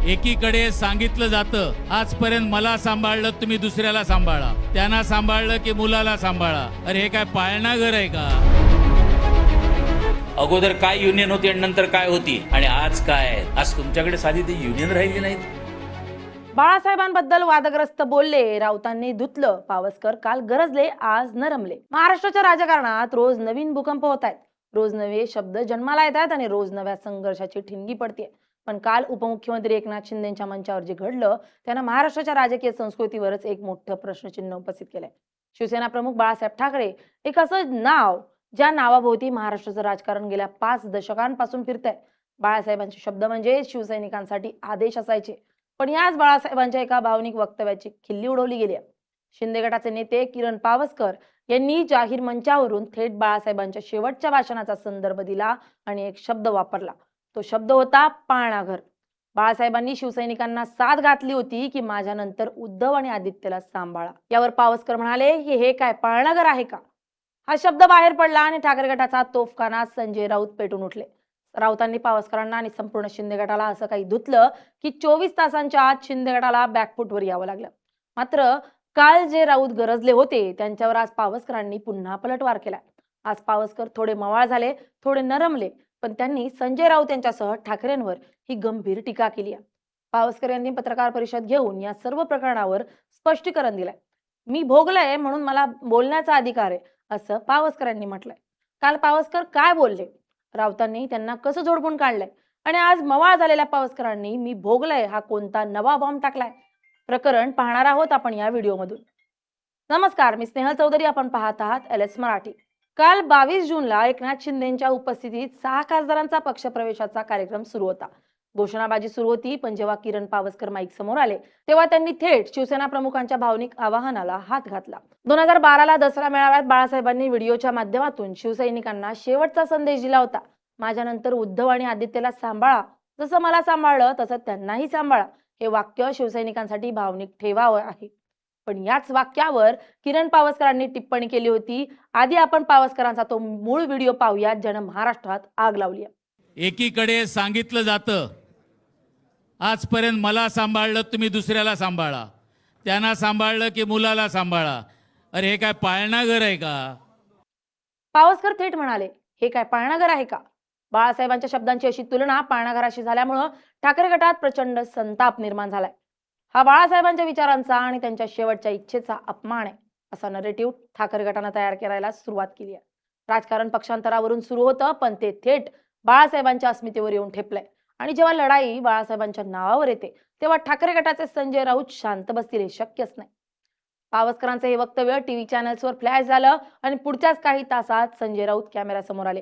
एकीकडे सांगितलं जातं आजपर्यंत मला सांभाळलं तुम्ही दुसऱ्याला सांभाळा, त्यांना सांभाळलं की मुलाला सांभाळा. अरे हे काय पाळणा घर आहे का? अगोदर काय युनियन होती आणि नंतर काय होती आणि आज काय? आज तुमच्याकडे साधी ती युनियन राहिली नाहीत. बाळासाहेबांबद्दल वादग्रस्त बोलले, राऊतांनी धुतलं, पावसकर काल गरजले, आज नरमले. महाराष्ट्राच्या राजकारणात रोज नवीन भूकंप होत आहेत, रोज नवे शब्द जन्माला येत आहेत आणि रोज नव्या संघर्षाची ठिणगी पडते. पण काल उपमुख्यमंत्री एकनाथ शिंदेच्या मंचावर जे घडलं त्यानं महाराष्ट्राच्या राजकीय संस्कृतीवरच एक मोठं प्रश्नचिन्ह उपस्थित केलंय. शिवसेना प्रमुख बाळासाहेब ठाकरे एक असं नाव ज्या नावाभोवती महाराष्ट्राचं राजकारण गेल्या 5 दशकांपासून फिरतंय. बाळासाहेबांचे शब्द म्हणजे शिवसैनिकांसाठी आदेश असायचे, पण याच बाळासाहेबांच्या एका भावनिक वक्तव्याची खिल्ली उडवली गेली आहे. शिंदे गटाचे नेते किरण पावसकर यांनी जाहीर मंचावरून थेट बाळासाहेबांच्या शेवटच्या भाषणाचा संदर्भ दिला आणि एक शब्द वापरला. तो शब्द होता पाळणाघर. बाळासाहेबांनी शिवसैनिकांना साथ घातली होती की माझ्यानंतर उद्धव आणि आदित्यला सांभाळा. यावर पावसकर म्हणाले की हे काय पाळणाघर आहे का? हा शब्द बाहेर पडला आणि ठाकरे गटाचा तोफखाना संजय राऊत पेटून उठले. राऊतांनी पावसकरांना आणि संपूर्ण शिंदे गटाला असं काही धुतलं की 24 तासांच्या आत शिंदे गटाला बॅकफुटवर यावं लागलं. मात्र काल जे राऊत गरजले होते त्यांच्यावर आज पावसकरांनी पुन्हा पलटवार केला. आज पावसकर थोडे मवाळ झाले, थोडे नरमले, पण त्यांनी संजय राऊत यांच्यासह ठाकरेंवर ही गंभीर टीका केली आहे. पावसकर यांनी पत्रकार परिषद घेऊन या सर्व प्रकरणावर स्पष्टीकरण दिलंय. मी भोगलंय म्हणून मला बोलण्याचा अधिकार आहे, असं पावसकरांनी म्हटलंय. काल पावसकर काय बोलले, राऊतांनी त्यांना कसं जोडपून काढलंय आणि आज मवाळ झालेल्या पावसकरांनी मी भोगलंय हा कोणता नवा बॉम्ब टाकलाय, प्रकरण पाहणार आहोत आपण या व्हिडिओमधून. नमस्कार, मी स्नेहल चौधरी, आपण पाहत आहात LS मराठी. काल 22 जूनला एकनाथ शिंदेच्या उपस्थितीत 6 खासदारांचा पक्षप्रवेशाचा कार्यक्रम सुरू होता. घोषणाबाजी सुरू होती, पण जेव्हा किरण पावसकर माईक समोर आले तेव्हा त्यांनी थेट शिवसेना प्रमुखांच्या भावनिक आवाहनाला हात घातला. 2012ला दसरा मेळाव्यात बाळासाहेबांनी व्हिडिओच्या माध्यमातून शिवसैनिकांना शेवटचा संदेश दिला होता. माझ्यानंतर उद्धव आणि आदित्यला सांभाळा, जसं मला सांभाळलं तसं त्यांनाही सांभाळा. हे वाक्य शिवसैनिकांसाठी भावनिक ठेवा आहे. पण याच वाक्यावर किरण पावसकरांनी टिप्पणी केली होती. आधी आपण पावसकरांचा तो मूळ व्हिडिओ पाहूयात ज्यानं महाराष्ट्रात आग लावली आहे. एकीकडे सांगितलं जातं आजपर्यंत मला सांभाळलं तुम्ही दुसऱ्याला सांभाळा, त्यांना सांभाळलं की मुलाला सांभाळा. अरे हे काय पाळणा घर आहे का? पावसकर थेट म्हणाले, हे काय पाळणाघर आहे का? बाळासाहेबांच्या शब्दांची अशी तुलना पाळणाघराशी झाल्यामुळं ठाकरे गटात प्रचंड संताप निर्माण झालाय. हा बाळासाहेबांच्या विचारांचा आणि त्यांच्या शेवटच्या इच्छेचा अपमान आहे, असा नरेटिव्ह ठाकरे गटानं तयार करायला सुरुवात केली आहे. राजकारण पक्षांतरावरून सुरू होतं, पण ते थेट बाळासाहेबांच्या अस्मितेवर येऊन ठेपलंय. आणि जेव्हा लढाई बाळासाहेबांच्या नावावर येते तेव्हा ठाकरे गटाचे संजय राऊत शांत बसतील हे शक्यच नाही. पावसकरांचे हे वक्तव्य टीव्ही चॅनल्सवर फ्लॅश झालं आणि पुढच्याच काही तासात संजय राऊत कॅमेऱ्यासमोर आले.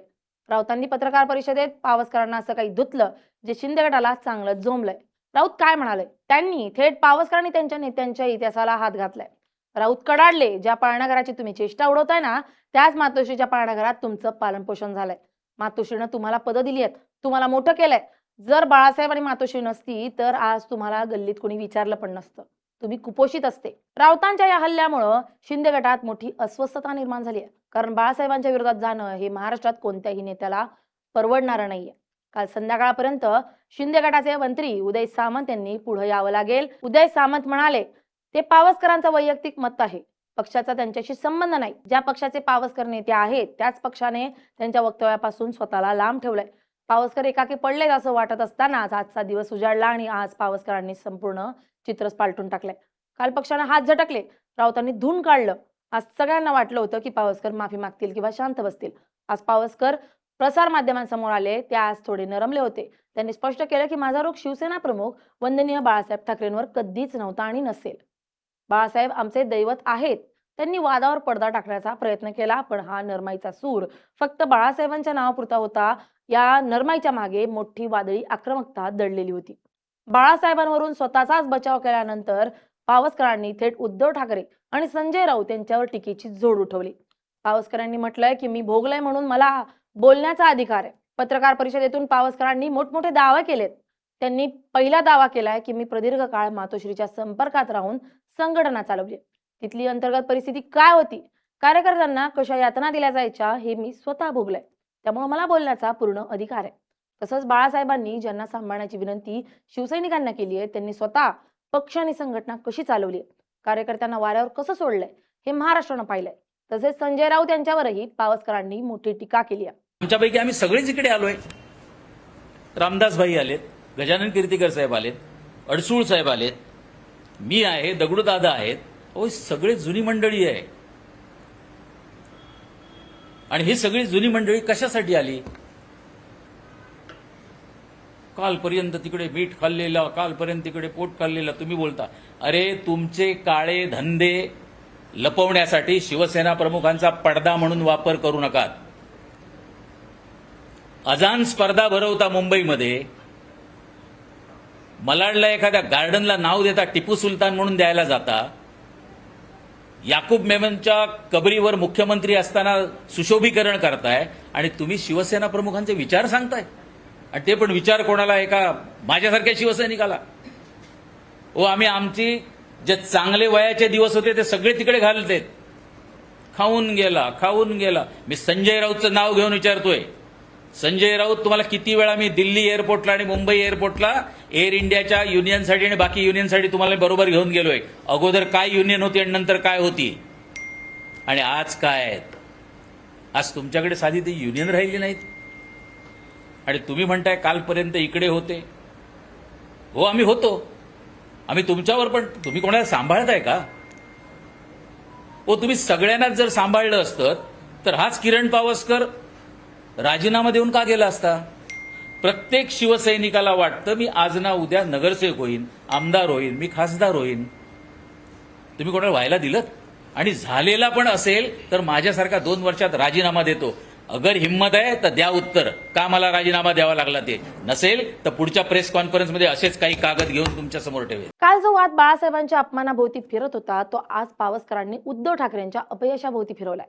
राऊतांनी पत्रकार परिषदेत पावसकरांना असं काही धुतलं जे शिंदे गटाला चांगलं जोमलंय. राऊत काय म्हणाले, त्यांनी थेट पावसकरांनी त्यांच्या नेत्यांच्या इतिहासाला हात घातलाय. राऊत कडाडले, ज्या पाळणाघराची तुम्ही चेष्टा उडवताय ना त्याच मातोश्रीच्या पाळणाघरात तुमचं पालनपोषण झालंय. मातोश्रीनं तुम्हाला पदं दिली आहेत, तुम्हाला मोठं केलंय. जर बाळासाहेब आणि मातोश्री नसती तर आज तुम्हाला गल्लीत कोणी विचारलं पण नसतं, तुम्ही कुपोषित असते. राऊतांच्या या हल्ल्यामुळं शिंदे गटात मोठी अस्वस्थता निर्माण झाली आहे, कारण बाळासाहेबांच्या विरोधात जाणं हे महाराष्ट्रात कोणत्याही नेत्याला परवडणारं नाहीये. काल संध्याकाळपर्यंत शिंदे गटाचे मंत्री उदय सामंत यांनी पुढे यावं लागेल. उदय सामंत म्हणाले, ते पावसकरांचं वैयक्तिक मत आहे, पक्षाचा त्यांच्याशी संबंध नाही. ज्या पक्षाचे पावसकर नेते आहेत त्याच पक्षाने त्यांच्या वक्तव्यापासून स्वतःला लांब ठेवलंय. पावसकर एकाकी पडलेत असं वाटत असतानाच आजचा दिवस उजाडला आणि आज पावसकरांनी संपूर्ण चित्रच पालटून टाकलंय. काल पक्षाने हात झटकले, राऊतांनी धून काढलं. आज सगळ्यांना वाटलं होतं की पावसकर माफी मागतील किंवा शांत बसतील. आज पावसकर प्रसार माध्यमांसमोर आले, ते आज थोडे नरमले होते. त्यांनी स्पष्ट केलं की माझा रोग शिवसेना प्रमुख वंदनीय बाळासाहेब ठाकरेंवर कधीच नव्हता आणि नसेल. बाळासाहेब आमचे दैवत आहेत. त्यांनी वादावर पडदा टाकण्याचा प्रयत्न केला, पण हा नरमाईचा सूर फक्त बाळासाहेबांच्या नावापुरता होता. या नरमाईच्या मागे मोठी वादळी आक्रमकता दडलेली होती. बाळासाहेबांवरून स्वतःचाच बचाव केल्यानंतर पावसकरांनी थेट उद्धव ठाकरे आणि संजय राऊत यांच्यावर टीकेची झोड उठवली. पावसकरांनी म्हटलंय की मी भोगलंय म्हणून मला बोलण्याचा अधिकार आहे. पत्रकार परिषदेतून पावसकरांनी मोठमोठे दावे केलेत. त्यांनी पहिला दावा केलाय की मी प्रदीर्घ काळ मातोश्रीच्या संपर्कात राहून संघटना चालवली. तिथली अंतर्गत परिस्थिती काय होती, कार्यकर्त्यांना कशा यातना दिल्या जायच्या हे मी स्वतः भोगलंय, त्यामुळे मला बोलण्याचा पूर्ण अधिकार आहे. तसंच बाळासाहेबांनी ज्यांना सांभाळण्याची विनंती शिवसैनिकांना केली आहे त्यांनी स्वतः पक्ष आणि संघटना कशी चालवली आहे, कार्यकर्त्यांना वाऱ्यावर कसं सोडलंय हे महाराष्ट्रानं पाहिलंय. तसेच संजय राऊत यांच्यावरही पावसकरांनी मोठी टीका केली आहे. आमच्यापैकी आम्ही सगळेच इकडे आलोय. रामदास भाई आलेत, गजानन कीर्तीकर साहेब आलेत, अडसूळ साहेब आलेत, मी आहे, दगडूदादा आहेत. ही सगळी जुनी मंडळी आहे. आणि ही सगळी जुनी मंडळी कशासाठी आली? कालपर्यंत तिकडे मीठ खाल्लेला, कालपर्यंत तिकडे पोट खाल्लेला तुम्ही बोलता. अरे तुमचे काळे धंदे लपवण्यासाठी शिवसेना प्रमुखांचा पडदा म्हणून वापर करू नका. अजान स्पर्धा भरवता मुंबईमध्ये, मलाडला एखाद्या गार्डनला नाव देता टिपू सुलतान म्हणून द्यायला जाता. याकूब मेमनच्या कबरीवर मुख्यमंत्री असताना सुशोभीकरण करताय आणि तुम्ही शिवसेना प्रमुखांचे विचार सांगताय. आणि ते पण विचार कोणाला? एका माझ्यासारख्या शिवसैनिकाला. आम्ही आमची जे चांगले वयाचे दिवस होते ते सगळे तिकडे घालतेत. खाऊन गेला. मी संजय राऊतचं नाव घेऊन विचारतोय. संजय राऊत तुम्हाला किती वेळा मी दिल्ली एअरपोर्टला आणि मुंबई एअरपोर्टला एअर इंडियाच्या युनियनसाठी आणि बाकी युनियनसाठी तुम्हाला बरोबर घेऊन गेलोय. अगोदर काय युनियन होती आणि नंतर काय होती आणि आज काय आहेत? आज तुमच्याकडे साधी ती युनियन राहिली नाहीत. आणि तुम्ही म्हणताय कालपर्यंत इकडे होते. आम्ही होतो. आम्ही तुमच्यावर, पण तुम्ही कोणाला सांभाळताय का? तुम्ही सगळ्यांनाच जर सांभाळलं असतं तर हाच किरण पावसकर राजीनामा देऊन का गेला असता? प्रत्येक शिवसैनिकाला वाटतं मी आज ना उद्या नगरसेवक होईन, आमदार होईन, मी खासदार होईन. तुम्ही कोणाला व्हायला दिलं? आणि झालेला पण असेल तर माझ्यासारखा 2 वर्षात राजीनामा देतो. अगर हिम्मत आहे तर द्या उत्तर, का मला राजीनामा द्यावा लागला. ते नसेल तर पुढच्या प्रेस कॉन्फरन्समध्ये असेच काही कागद घेऊन तुमच्या समोर ठेवेल. काल जो वाद बाळासाहेबांच्या अपमानाभोवती फिरत होता तो आज पावसकरांनी उद्धव ठाकरेंच्या अपयशाभोवती फिरवलाय.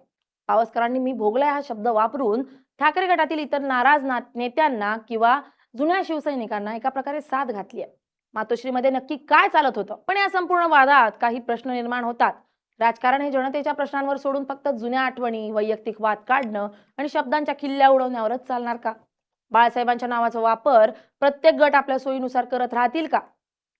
पावसकरांनी मी भोगलाय हा शब्द वापरून ठाकरे गटातील इतर नाराज नेत्यांना किंवा जुन्या शिवसैनिकांना एका प्रकारे साथ घातली आहे. मातोश्रीमध्ये नक्की काय चालत होतं? पण या संपूर्ण वादात काही प्रश्न निर्माण होतात. राजकारण हे जनतेच्या प्रश्नांवर सोडून फक्त जुन्या आठवणी, वैयक्तिक वाद काढणं आणि शब्दांच्या खिल्ल्या उडवण्यावरच चालणार का? बाळासाहेबांच्या नावाचा वापर प्रत्येक गट आपल्या सोयीनुसार करत राहतील का?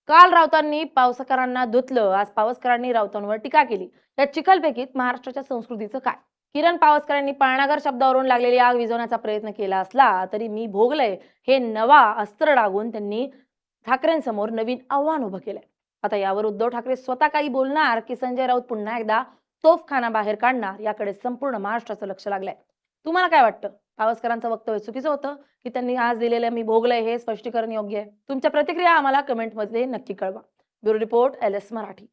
काल राऊतांनी पावसकरांना धुतलं, आज पावसकरांनी राऊतांवर टीका केली. या चिखलफेकीत महाराष्ट्राच्या संस्कृतीचं काय? किरण पावसकरांनी पाळणाघर शब्दावरून लागलेली आग विझवण्याचा प्रयत्न केला असला तरी मी भोगलय हे नवा अस्त्र डागून त्यांनी ठाकरेंसमोर नवीन आव्हान उभं केलंय. आता यावर उद्धव ठाकरे स्वतः काही बोलणार की संजय राऊत पुन्हा एकदा तोफखाना बाहेर काढणार, याकडे संपूर्ण महाराष्ट्राचं लक्ष लागलंय. तुम्हाला काय वाटतं? पावसकरांचं वक्तव्य चुकीचं होतं की त्यांनी आज दिलेलं मी भोगलय हे स्पष्टीकरण योग्य आहे? तुमच्या प्रतिक्रिया आम्हाला कमेंटमध्ये नक्की कळवा. Bureau report LS Marathi.